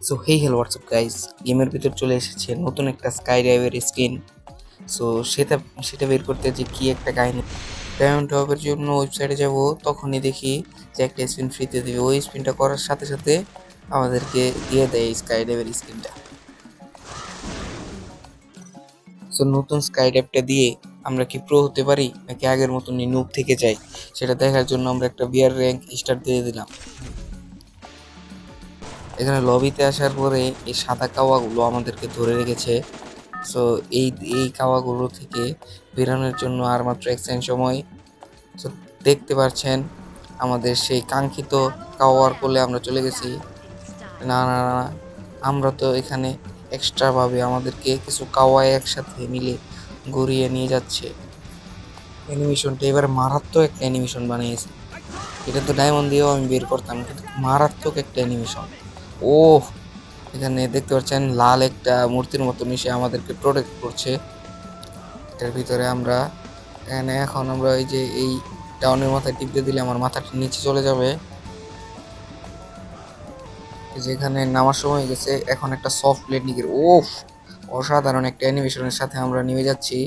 So hey hello WhatsApp guys, গেমের ভিতর চলে এসেছে নতুন একটা স্কাই ডাইভের স্কিন। সো সেটা সেটা বের করতে যে কি একটা কাহিনী। ডায়মন্ড টপের জন্য ওয়েবসাইটে যাব, তখনই দেখি যে একটা স্পিন ফ্রিতে দেবে। ওই স্পিনটা করার সাথে সাথে আমাদেরকে দিয়ে দেয় স্কাই ডাইভের স্কিনটা। সো নতুন স্কাই ডাইভটা দিয়ে আমরা কি প্রো হতে পারি নাকি আগের মতনই নুব থেকে যাই, সেটা দেখার জন্য আমরা একটা বিয়ার র্যাঙ্ক স্টার্ট দিয়ে দিলাম। এখানে লবিতে আসার পরে এই সাদা কাওয়াগুলো আমাদেরকে ধরে রেখেছে। সো এই এই কাওয়াগুলো থেকে বেরোনোর জন্য আর মাত্র 1 সেকেন্ড সময়। সো দেখতে পাচ্ছেন আমাদের সেই কাঙ্ক্ষিত কাওয়ার কোলে আমরা চলে গেছি। না না না, আমরা তো এখানে এক্সট্রা ভাবে আমাদেরকে কিছু কাওয়ায় একসাথে মিলে গড়িয়ে নিয়ে যাচ্ছে। অ্যানিমেশনটা এবার মারাত্মক একটা অ্যানিমেশন বানিয়েছে। এটা তো ডায়মন্ড দিয়েও আমি বের করতাম, কিন্তু মারাত্মক একটা অ্যানিমেশন। ওহ, এখানে দেখতে পাচ্ছেন লাল একটা মূর্তির মতো মিশে আমাদেরকে প্রোটেক্ট করছে। এটার ভিতরে আমরা এখন আমরা এই যে এই টাউনের মাথায় টিপতে দিলে আমার মাথাটা নিচে চলে যাবে। যেখানে নামার সময় গেছে, এখন একটা সফট ল্যান্ডিংয়ের অসাধারণ একটা অ্যানিমেশনের সাথে আমরা নেমে যাচ্ছি।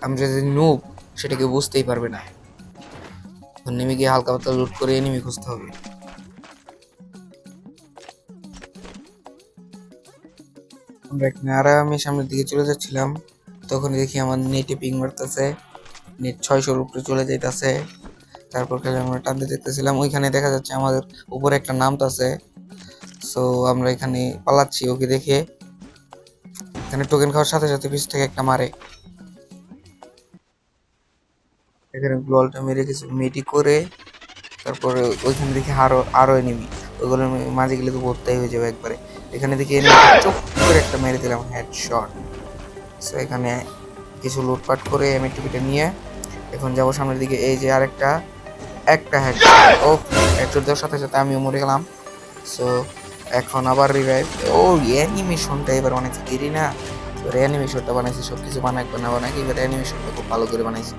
আমি যদি নুব, সেটাকে বুঝতেই পারবে না। নেমে গিয়ে হালকা পাতলা লুট করে এনিমি খুঁজতে হবে। আমরা এখানে আরামে সামনের দিকে চলে যাচ্ছিলাম, তখন দেখি আমার নেটে পিং মারতেছে, নেট 600-র উপরে চলে যাইতেছে। তারপর খালি আমরা টানতে দেখতেছিলাম, ওইখানে দেখা যাচ্ছে আমাদের উপরে একটা নামতাছে। সো আমরা এখানে পালাচ্ছি ওকে দেখে। এখানে টোকেন খাওয়ার সাথে সাথে পিছ থেকে একটা মারে। এখানে গ্লোয়ালটা মেরে কিছু মেডি করে তারপরে ওইখানে দেখি আরো আরো এনিমি। ওইগুলোর মাঝে গেলে তো ভর্তাই হয়ে যাবে একবারে। এখানে দেখি এনিমি চুপ করে একটা মেরে দিলাম হেডশট। সো এখানে কিছু লুটপাট করে এমএটিপিটা নিয়ে এখন যাবো সামনের দিকে। এই যে আরেকটা একটা হেডশট। ও, হেডশট দেওয়ার সাথে সাথে আমিও মরে গেলাম। সো এখন আবার রিভাইভ। ও, অ্যানিমেশনটা এবার অনেক দেরি না। এবার অ্যানিমেশনটা বানাইছি, সব কিছু বানাইবো না বানাই, এবার অ্যানিমেশনটা খুব ভালো করে বানাইছি।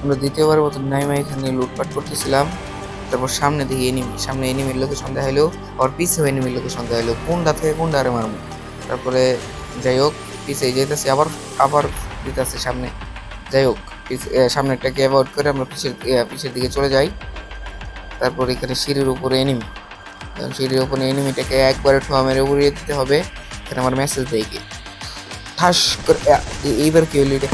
আমরা দ্বিতীয়বারের মতো নাইমা এখানে লুটপাট করতেছিলাম। তারপর সামনে দিকে এনিমি, সামনে এনিমির লোকেশন দেখাইলো, আর পিছেও এনিমির লোকেশন দেখাইলো, কোনটা থেকে কোনটা আরে মারবো। তারপরে যাই হোক পিছে যেতেছি, আবার আবার দিতেছে সামনে। যাই হোক সামনেরটাকে অ্যাভয়েড করে আমরা পিছের দিকে চলে যাই। তারপর এখানে সিঁড়ির উপরে এনিমি, সিঁড়ির উপরে এনিমিটাকে একবারে ঠোয়া মেরে উড়িয়ে দিতে হবে। এখানে আমার মেসেজ দেয় কি ঠাস করে। এইবার কি হইলো এটা?